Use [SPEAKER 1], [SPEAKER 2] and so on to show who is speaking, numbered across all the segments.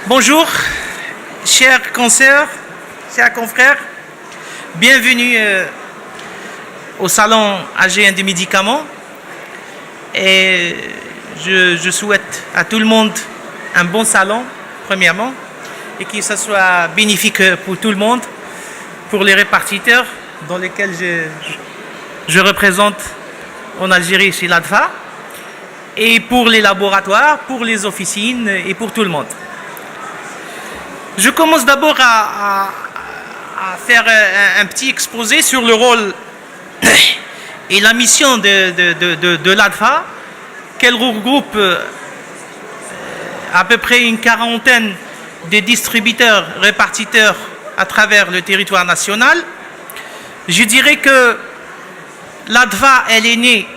[SPEAKER 1] Bonjour, chers consoeurs, chers confrères, bienvenue au salon AG1 des médicaments. Et je souhaite à tout le monde un bon salon, premièrement, et que ce soit bénéfique pour tout le monde, pour les répartiteurs dans lesquels je représente en Algérie chez l'ADFA, et pour les laboratoires, pour les officines et pour tout le monde. Je commence d'abord à faire un petit exposé sur le rôle et la mission de l'ADFA, qu'elle regroupe à peu près une quarantaine de distributeurs, répartiteurs à travers le territoire national. Je dirais que l'ADFA, elle est née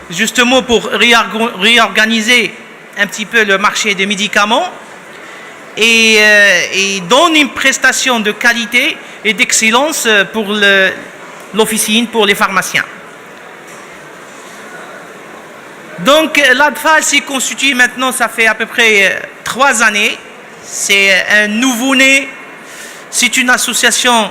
[SPEAKER 1] justement pour réorganiser un petit peu le marché des médicaments et donne une prestation de qualité et d'excellence pour l'officine, pour les pharmaciens. Donc l'ADFA s'est constituée maintenant, ça fait à peu près 3 années. C'est un nouveau-né, c'est une association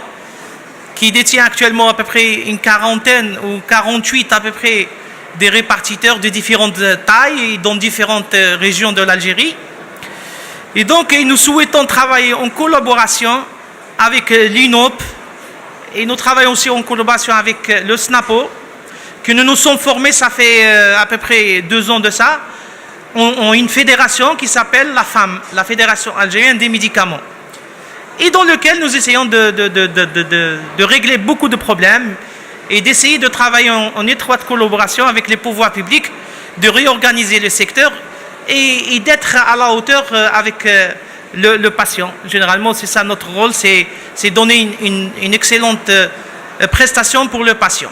[SPEAKER 1] qui détient actuellement à peu près une quarantaine ou 48 à peu près des répartiteurs de différentes tailles et dans différentes régions de l'Algérie. Et donc, nous souhaitons travailler en collaboration avec l'INOP et nous travaillons aussi en collaboration avec le SNAPO, que nous nous sommes formés, ça fait à peu près 2 ans de ça, en une fédération qui s'appelle la FAM, la Fédération Algérienne des Médicaments, et dans lequel nous essayons de régler beaucoup de problèmes et d'essayer de travailler en étroite collaboration avec les pouvoirs publics, de réorganiser le secteur et d'être à la hauteur avec le patient. Généralement, c'est ça notre rôle, c'est donner une excellente prestation pour le patient.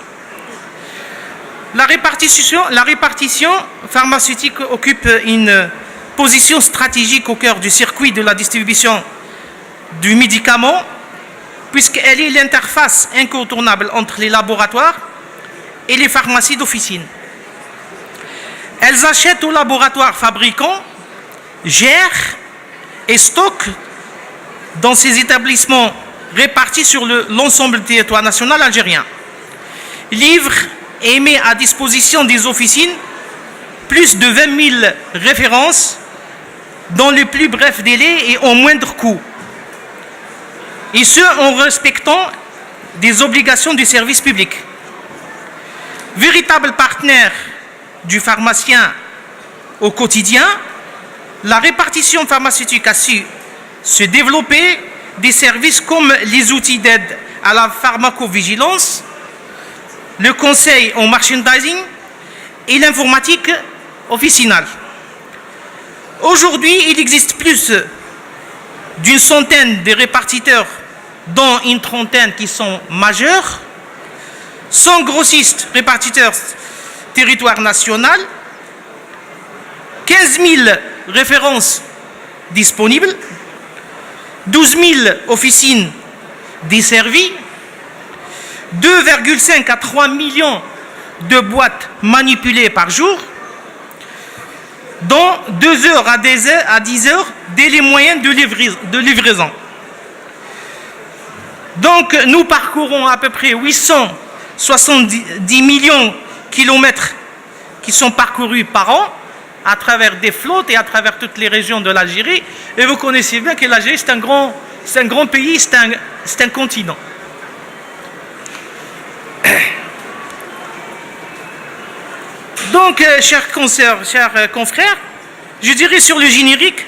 [SPEAKER 1] La répartition pharmaceutique occupe une position stratégique au cœur du circuit de la distribution du médicament, puisqu'elle est l'interface incontournable entre les laboratoires et les pharmacies d'officine. Elles achètent aux laboratoires fabricants, gèrent et stockent dans ces établissements répartis sur l'ensemble du territoire national algérien. Livrent et met à disposition des officines plus de 20 000 références dans les plus brefs délais et au moindre coût. Et ce, en respectant des obligations du service public. Véritable partenaire du pharmacien au quotidien, la répartition pharmaceutique a su se développer des services comme les outils d'aide à la pharmacovigilance, le conseil en merchandising et l'informatique officinale. Aujourd'hui, il existe plus d'une centaine de répartiteurs, dont une trentaine qui sont majeurs, 100 grossistes répartiteurs territoire national, 15 000 références disponibles, 12 000 officines desservies, 2,5 à 3 millions de boîtes manipulées par jour, dont 2 heures à 10 heures délai moyen de livraison. Donc nous parcourons à peu près 870 millions de kilomètres qui sont parcourus par an à travers des flottes et à travers toutes les régions de l'Algérie. Et vous connaissez bien que l'Algérie, c'est un grand pays, c'est un continent. Donc, chers consoeurs, chers confrères, je dirais sur le générique,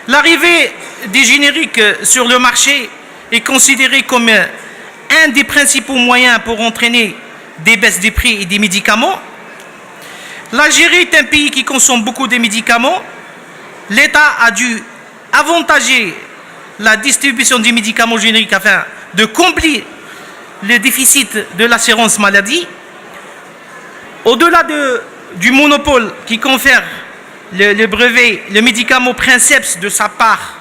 [SPEAKER 1] l'arrivée des génériques sur le marché est considérée comme un des principaux moyens pour entraîner des baisses des prix et des médicaments. L'Algérie est un pays qui consomme beaucoup de médicaments. L'État a dû avantager la distribution des médicaments génériques afin de combler le déficit de l'assurance maladie. Au-delà du monopole qui confère le brevet, le médicament Princeps de sa part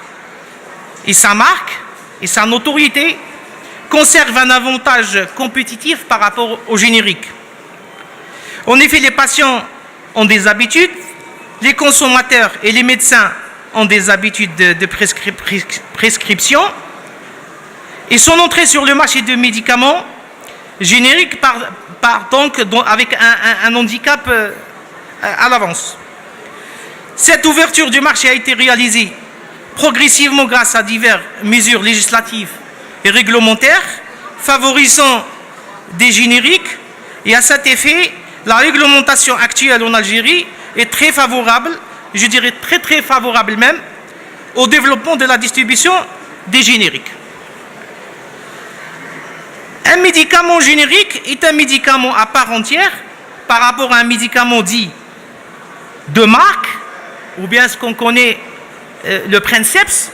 [SPEAKER 1] et sa marque et sa notoriété conserve un avantage compétitif par rapport au générique. En effet, les patients ont des habitudes, les consommateurs et les médecins ont des habitudes de prescription et son entrée sur le marché de médicaments génériques part donc avec un handicap à l'avance. Cette ouverture du marché a été réalisée progressivement grâce à diverses mesures législatives et réglementaires favorisant des génériques, et à cet effet, la réglementation actuelle en Algérie est très favorable, je dirais très favorable même, au développement de la distribution des génériques. Un médicament générique est un médicament à part entière par rapport à un médicament dit de marque, ou bien ce qu'on connaît, le princeps.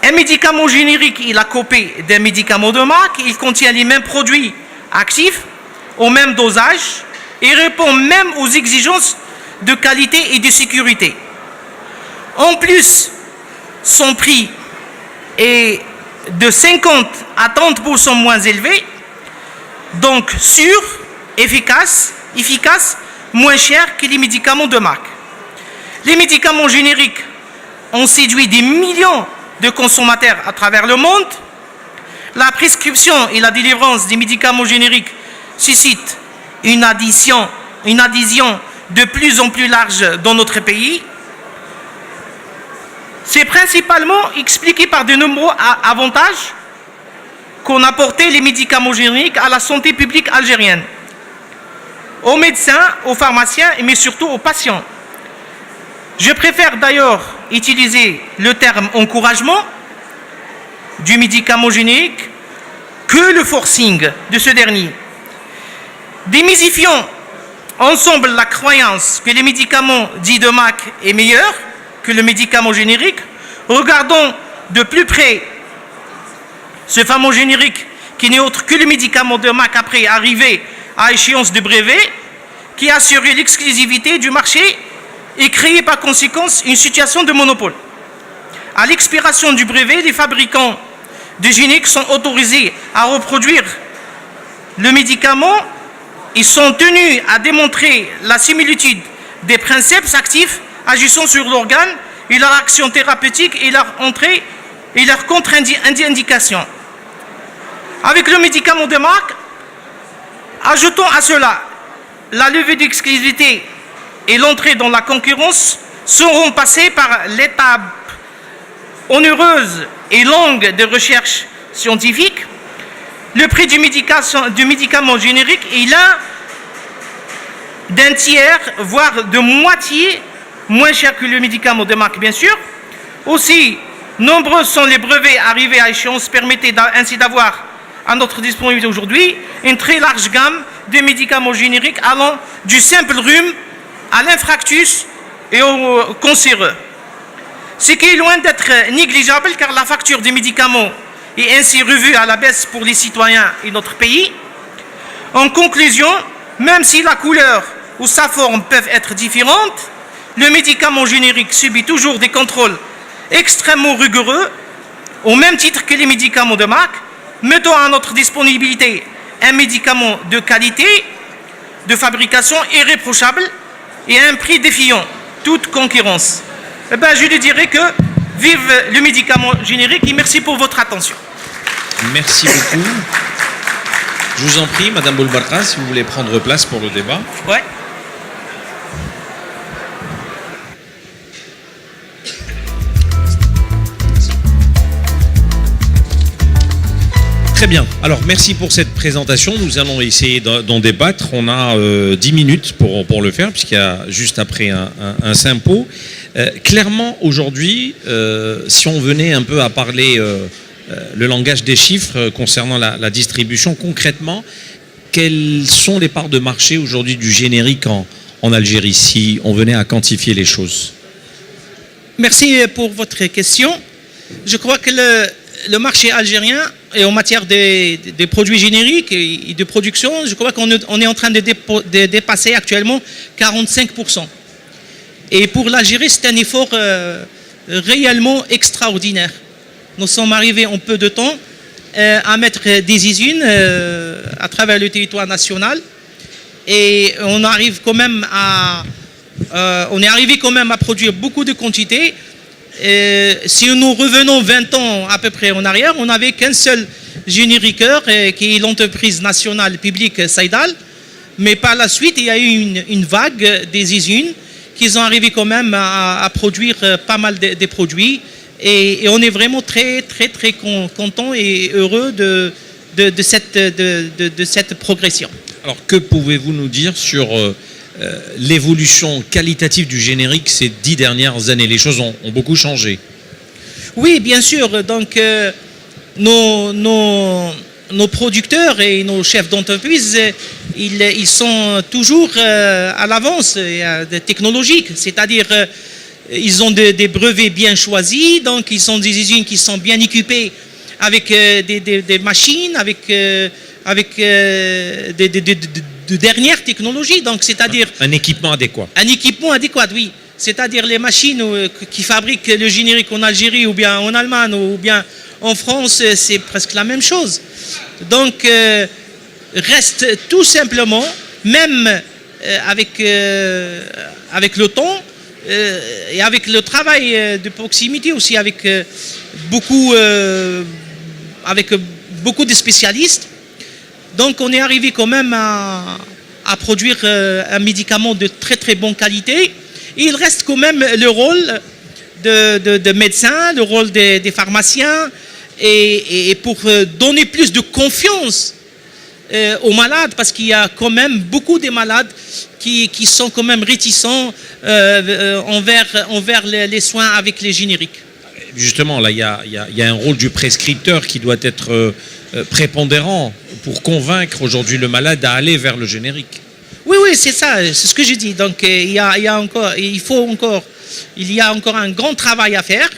[SPEAKER 1] Un médicament générique, il a copie d'un médicament de marque, il contient les mêmes produits actifs, au même dosage, et répond même aux exigences de qualité et de sécurité. En plus, son prix est de 50 à 30% moins élevé, donc sûr, efficace, moins cher que les médicaments de marque. Les médicaments génériques ont séduit des millions de consommateurs à travers le monde. La prescription et la délivrance des médicaments génériques suscitent une adhésion de plus en plus large dans notre pays. C'est principalement expliqué par de nombreux avantages qu'ont apporté les médicaments génériques à la santé publique algérienne, aux médecins, aux pharmaciens, mais surtout aux patients. Je préfère d'ailleurs utiliser le terme encouragement du médicament générique que le forcing de ce dernier. Démystifions ensemble la croyance que les médicaments dits de marque est meilleur que le médicament générique. Regardons de plus près ce fameux générique qui n'est autre que le médicament de marque après arrivé à échéance de brevet, qui a assuré l'exclusivité du marché et créé par conséquence une situation de monopole. À l'expiration du brevet, les fabricants de génériques sont autorisés à reproduire le médicament. Ils sont tenus à démontrer la similitude des principes actifs agissant sur l'organe et leur action thérapeutique et leur entrée et leur contre-indication. Avec le médicament de marque, ajoutons à cela la levée d'exclusivité et l'entrée dans la concurrence seront passées par l'étape onéreuse et longue de recherche scientifique. Le prix du médicament générique est l'un d'un tiers, voire de moitié, moins cher que le médicament de marque, bien sûr. Aussi, nombreux sont les brevets arrivés à échéance, permettant ainsi d'avoir à notre disponibilité aujourd'hui une très large gamme de médicaments génériques allant du simple rhume à l'infarctus et au cancéreux. Ce qui est loin d'être négligeable car la facture des médicaments est ainsi revue à la baisse pour les citoyens et notre pays. En conclusion, même si la couleur ou sa forme peuvent être différentes, le médicament générique subit toujours des contrôles extrêmement rigoureux, au même titre que les médicaments de marque, mettant à notre disponibilité un médicament de qualité, de fabrication irréprochable et à un prix défiant toute concurrence. Je lui dirais que vive le médicament générique et merci pour votre attention.
[SPEAKER 2] Merci beaucoup. Je vous en prie, Madame Boulebarka, si vous voulez prendre place pour le débat.
[SPEAKER 1] Ouais.
[SPEAKER 2] Très bien. Alors, merci pour cette présentation. Nous allons essayer d'en débattre. On a 10 minutes pour le faire, puisqu'il y a juste après un sympo. Clairement, aujourd'hui, si on venait un peu à parler le langage des chiffres concernant la distribution, concrètement, quelles sont les parts de marché aujourd'hui du générique en Algérie, si on venait à quantifier les choses?
[SPEAKER 1] Merci pour votre question. Je crois que le marché algérien, et en matière des produits génériques et de production, je crois qu'on est en train de dépasser actuellement 45%. Et pour l'Algérie, c'est un effort réellement extraordinaire. Nous sommes arrivés en peu de temps à mettre des usines à travers le territoire national. Et on arrive quand même à on est arrivé quand même à produire beaucoup de quantités. Si nous revenons 20 ans à peu près en arrière, on n'avait qu'un seul génériqueur, qui est l'entreprise nationale publique Saïdal. Mais par la suite, il y a eu une vague des usines qui sont arrivées quand même à produire pas mal de produits. Et on est vraiment très, très, très content et heureux de cette progression.
[SPEAKER 2] Alors, que pouvez-vous nous dire sur l'évolution qualitative du générique ces 10 dernières années? Les choses ont beaucoup changé.
[SPEAKER 1] Oui, bien sûr. Donc, nos producteurs et nos chefs d'entreprise, ils sont toujours à l'avance technologique. C'est-à-dire, ils ont des brevets bien choisis, donc ils sont des usines qui sont bien équipées avec des machines, avec de dernières technologies. Donc, c'est-à-dire
[SPEAKER 2] un équipement adéquat.
[SPEAKER 1] Un équipement adéquat, oui. C'est-à-dire les machines qui fabriquent le générique en Algérie ou bien en Allemagne ou bien en France, c'est presque la même chose. Donc, reste tout simplement, même avec le temps et avec le travail de proximité aussi, avec beaucoup de spécialistes. Donc, on est arrivé quand même à produire un médicament de très très bonne qualité. Et il reste quand même le rôle de médecins, le rôle des pharmaciens, et pour donner plus de confiance aux malades, parce qu'il y a quand même beaucoup de malades qui sont quand même réticents envers les soins avec les génériques.
[SPEAKER 2] Justement, là, il y a un rôle du prescripteur qui doit être prépondérant pour convaincre aujourd'hui le malade à aller vers le générique.
[SPEAKER 1] Oui, c'est ça, c'est ce que j'ai dit. Donc, il y a encore un grand travail à faire,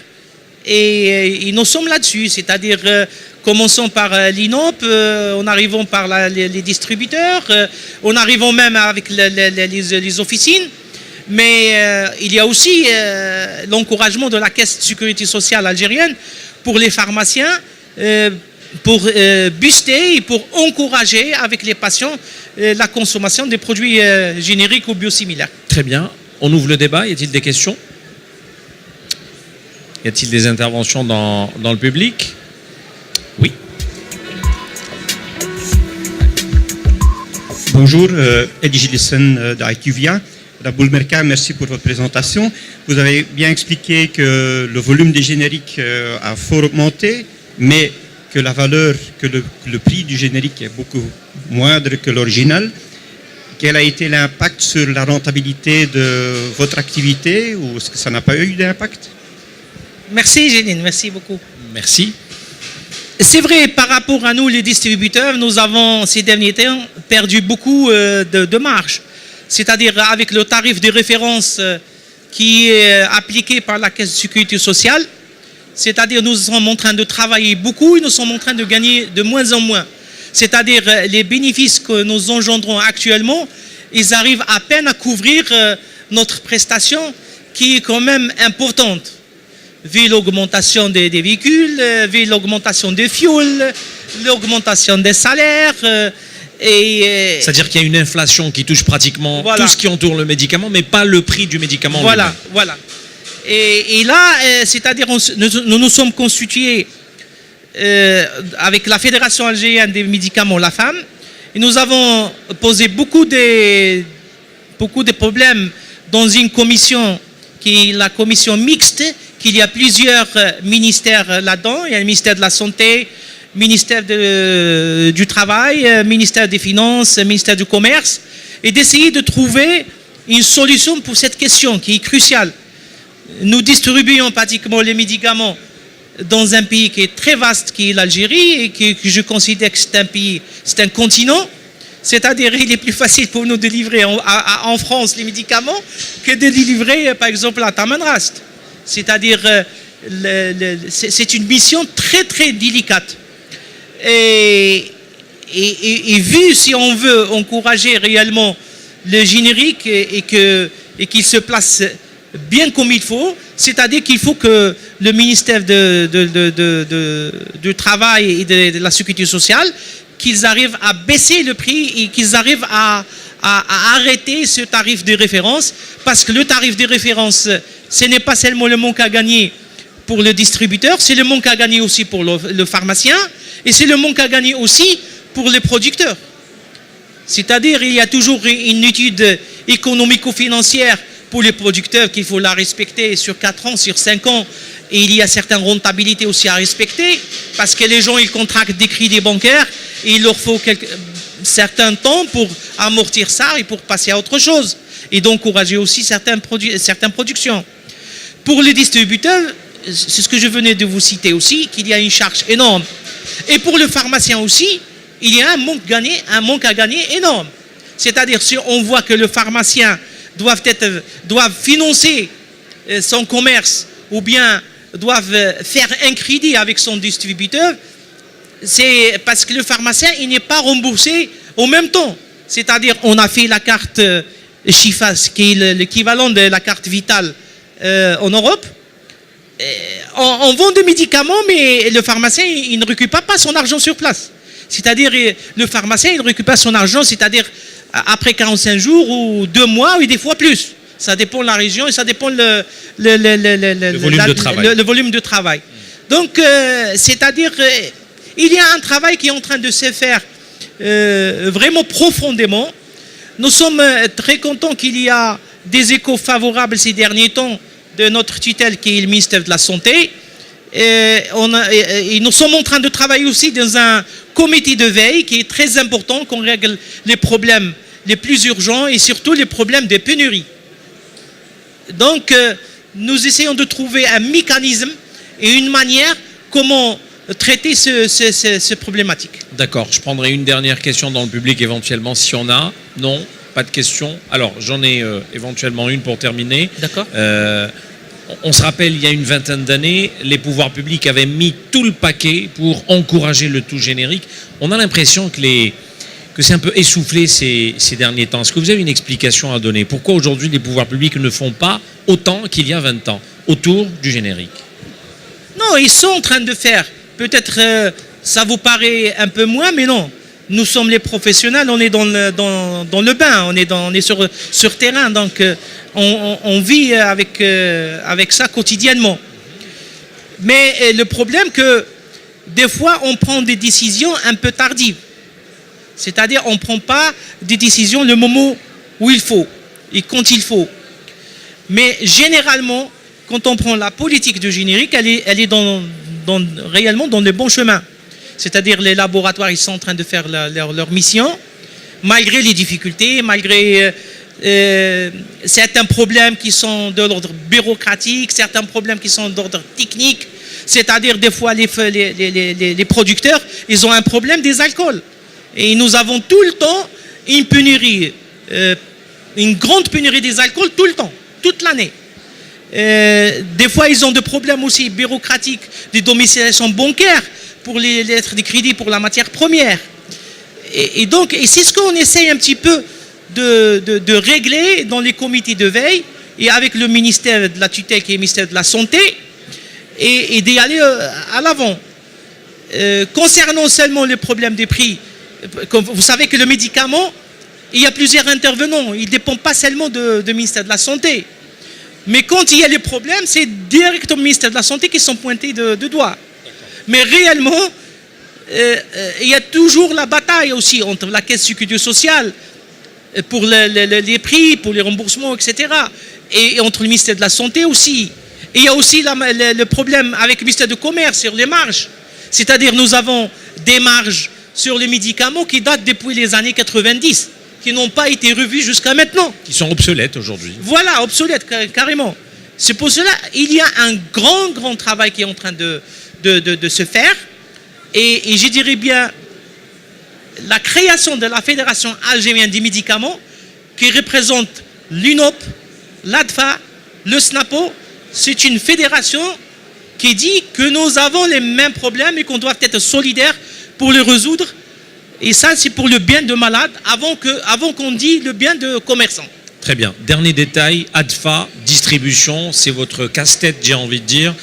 [SPEAKER 1] et nous sommes là-dessus. C'est-à-dire, commençons par l'INOP, en arrivant par les distributeurs, en arrivant même avec les officines. Mais il y a aussi l'encouragement de la Caisse de sécurité sociale algérienne pour les pharmaciens, pour booster et pour encourager avec les patients la consommation des produits génériques ou biosimilaires.
[SPEAKER 2] Très bien. On ouvre le débat. Y a-t-il des questions? Y a-t-il des interventions dans le public? Oui.
[SPEAKER 3] Bonjour, Eddie Gillissen d'IQVIA. Raboul Merka, merci pour votre présentation. Vous avez bien expliqué que le volume des génériques a fort augmenté, mais que la valeur, que le prix du générique est beaucoup moindre que l'original. Quel a été l'impact sur la rentabilité de votre activité, ou est-ce que ça n'a pas eu d'impact?
[SPEAKER 1] Merci Géline, merci beaucoup.
[SPEAKER 2] Merci.
[SPEAKER 1] C'est vrai, par rapport à nous les distributeurs, nous avons ces derniers temps perdu beaucoup de marge. C'est-à-dire avec le tarif de référence qui est appliqué par la Caisse de sécurité sociale. C'est-à-dire nous sommes en train de travailler beaucoup et nous sommes en train de gagner de moins en moins. C'est-à-dire les bénéfices que nous engendrons actuellement, ils arrivent à peine à couvrir notre prestation qui est quand même importante. Vu l'augmentation des véhicules, vu l'augmentation des fuels, l'augmentation des salaires.
[SPEAKER 2] C'est-à-dire qu'il y a une inflation qui touche pratiquement tout ce qui entoure le médicament, mais pas le prix du médicament.
[SPEAKER 1] Voilà. Et là, c'est-à-dire nous nous sommes constitués avec la Fédération algérienne des médicaments, la FAM, et nous avons posé beaucoup de problèmes dans une commission qui est la commission mixte, qu'il y a plusieurs ministères là-dedans. Il y a le ministère de la Santé, ministère du Travail, ministère des Finances, ministère du Commerce, et d'essayer de trouver une solution pour cette question qui est cruciale. Nous distribuons pratiquement les médicaments dans un pays qui est très vaste, qui est l'Algérie, et que je considère que c'est un continent. C'est-à-dire qu'il est plus facile pour nous de livrer en France les médicaments que de les livrer, par exemple, à Tamanrast. C'est-à-dire, c'est une mission très, très délicate. Et vu, si on veut encourager réellement le générique et qu'il se place bien comme il faut, c'est-à-dire qu'il faut que le ministère du Travail et de la Sécurité sociale, qu'ils arrivent à baisser le prix et qu'ils arrivent à à arrêter ce tarif de référence, parce que le tarif de référence, ce n'est pas seulement le manque à gagner pour le distributeur, c'est le manque à gagner aussi pour le pharmacien, et c'est le manque à gagner aussi pour les producteurs. C'est-à-dire, il y a toujours une étude économico-financière pour les producteurs qu'il faut la respecter sur 4 ans, sur 5 ans, et il y a certaines rentabilités aussi à respecter, parce que les gens, ils contractent des crédits bancaires, et il leur faut certains temps pour amortir ça et pour passer à autre chose, et d'encourager aussi certaines productions. Pour les distributeurs, c'est ce que je venais de vous citer aussi, qu'il y a une charge énorme. Et pour le pharmacien aussi, il y a un manque à gagner énorme. C'est-à-dire, si on voit que le pharmacien doivent financer son commerce ou bien doivent faire un crédit avec son distributeur, c'est parce que le pharmacien il n'est pas remboursé au même temps. C'est-à-dire, on a fait la carte Chifas, qui est l'équivalent de la carte Vitale en Europe. On vend des médicaments, mais le pharmacien il ne récupère pas son argent sur place. C'est-à-dire, le pharmacien il récupère son argent, c'est-à-dire après 45 jours ou 2 mois ou des fois plus. Ça dépend de la région et ça dépend le volume de travail. Donc, c'est-à-dire, il y a un travail qui est en train de se faire vraiment profondément. Nous sommes très contents qu'il y a des échos favorables ces derniers temps de notre tutelle qui est le ministère de la Santé. Et nous sommes en train de travailler aussi dans un comité de veille qui est très important, qu'on règle les problèmes les plus urgents et surtout les problèmes de pénurie. Donc, nous essayons de trouver un mécanisme et une manière comment traiter ce problématique.
[SPEAKER 2] D'accord, je prendrai une dernière question dans le public éventuellement si on a. Non, pas de questions. Alors, j'en ai éventuellement une pour terminer.
[SPEAKER 1] D'accord.
[SPEAKER 2] On se rappelle, il y a une vingtaine d'années, les pouvoirs publics avaient mis tout le paquet pour encourager le tout générique. On a l'impression que c'est un peu essoufflé ces derniers temps. Est-ce que vous avez une explication à donner? Pourquoi aujourd'hui les pouvoirs publics ne font pas autant qu'il y a 20 ans autour du générique?
[SPEAKER 1] Non, ils sont en train de faire. Peut-être ça vous paraît un peu moins, mais non. Nous sommes les professionnels, on est dans le bain, on est sur terrain, donc on vit avec ça quotidiennement. Mais le problème que des fois on prend des décisions un peu tardives. C'est-à-dire on ne prend pas des décisions le moment où il faut et quand il faut. Mais généralement, quand on prend la politique de générique, elle est réellement dans le bon chemin. C'est-à-dire les laboratoires, ils sont en train de faire leur mission, malgré les difficultés, malgré certains problèmes qui sont de l'ordre bureaucratique, certains problèmes qui sont d'ordre technique. C'est-à-dire des fois les producteurs, ils ont un problème des alcools. Et nous avons tout le temps une pénurie, une grande pénurie des alcools tout le temps, toute l'année. Des fois, ils ont des problèmes aussi bureaucratiques de domiciliation bancaire pour les lettres de crédit pour la matière première. Et donc, c'est ce qu'on essaye un petit peu de régler dans les comités de veille et avec le ministère de la tutelle qui est le ministère de la Santé et d'y aller à l'avant. Concernant seulement les problèmes des prix, comme vous savez que le médicament, il y a plusieurs intervenants. Il ne dépend pas seulement du ministère de la Santé. Mais quand il y a les problèmes, c'est directement au ministère de la Santé qui sont pointés de doigt. Mais réellement, il y a toujours la bataille aussi entre la caisse de sécurité sociale pour les prix, pour les remboursements, etc. Et entre le ministère de la Santé aussi. Et il y a aussi le problème avec le ministère du Commerce sur les marges. C'est-à-dire nous avons des marges sur les médicaments qui datent depuis les années 90, qui n'ont pas été revues jusqu'à maintenant.
[SPEAKER 2] Qui sont obsolètes aujourd'hui.
[SPEAKER 1] Voilà, obsolètes carrément. C'est pour cela qu'il y a un grand travail qui est en train de se faire. Et je dirais bien, la création de la Fédération algérienne des médicaments, qui représente l'UNOP, l'ADFA, le SNAPO, c'est une fédération qui dit que nous avons les mêmes problèmes et qu'on doit être solidaires pour les résoudre. Et ça, c'est pour le bien de malades avant qu'on dise le bien de commerçants.
[SPEAKER 2] Très bien. Dernier détail, ADFA, distribution, c'est votre casse-tête, j'ai envie de dire.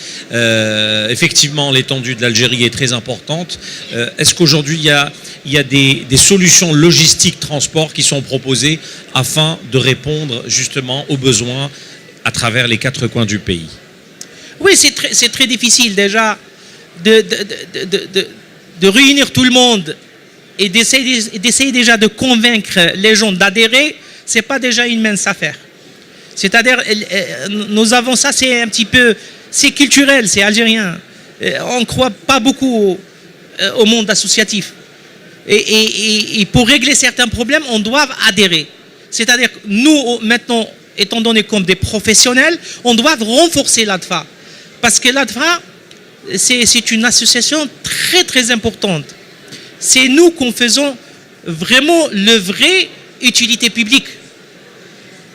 [SPEAKER 2] Effectivement, l'étendue de l'Algérie est très importante. Est-ce qu'aujourd'hui, il y a des solutions logistiques transport qui sont proposées afin de répondre justement aux besoins à travers les 4 coins du pays?
[SPEAKER 1] Oui, c'est très difficile déjà de réunir tout le monde et d'essayer déjà de convaincre les gens d'adhérer. C'est pas déjà une mince affaire. C'est-à-dire, nous avons ça, c'est un petit peu, c'est culturel, c'est algérien. On ne croit pas beaucoup au monde associatif. Et pour régler certains problèmes, on doit adhérer. C'est-à-dire, nous, maintenant, étant donné comme des professionnels, on doit renforcer l'ADFA. Parce que l'ADFA, c'est une association très, très importante. C'est nous qu'on faisons vraiment le vrai utilité publique.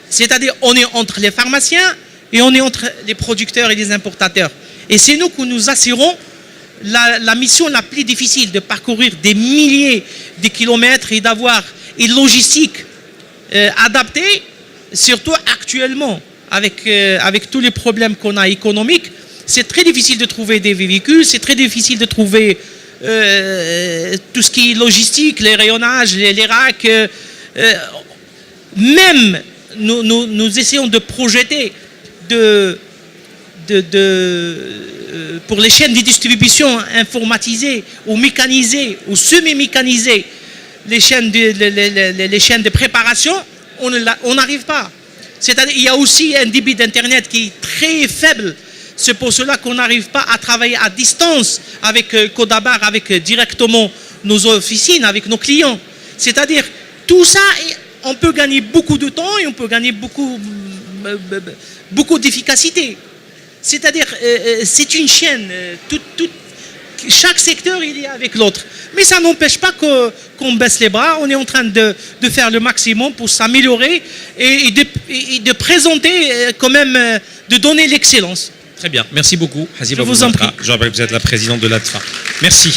[SPEAKER 1] C'est-à-dire, on est entre les pharmaciens et on est entre les producteurs et les importateurs. Et c'est nous que nous assurons la mission la plus difficile de parcourir des milliers de kilomètres et d'avoir une logistique adaptée, surtout actuellement, avec tous les problèmes qu'on a économiques. C'est très difficile de trouver des véhicules, c'est très difficile de trouver tout ce qui est logistique, les rayonnages, les racks. Même nous essayons de projeter pour les chaînes de distribution informatisées ou mécanisées ou semi-mécanisées, les chaînes de préparation, on n'arrive pas. C'est-à-dire qu'il y a aussi un débit d'Internet qui est très faible. C'est pour cela qu'on n'arrive pas à travailler à distance avec Codabar, avec directement nos officines, avec nos clients. C'est-à-dire, tout ça, on peut gagner beaucoup de temps et on peut gagner beaucoup d'efficacité. C'est-à-dire, c'est une chaîne. Chaque secteur, il est avec l'autre. Mais ça n'empêche pas qu'on baisse les bras. On est en train de faire le maximum pour s'améliorer et de présenter quand même, de donner l'excellence.
[SPEAKER 2] Très bien. Merci beaucoup, Haziba
[SPEAKER 1] Je vous en prie.
[SPEAKER 2] Je rappelle que vous êtes la présidente de l'ADFA. Merci.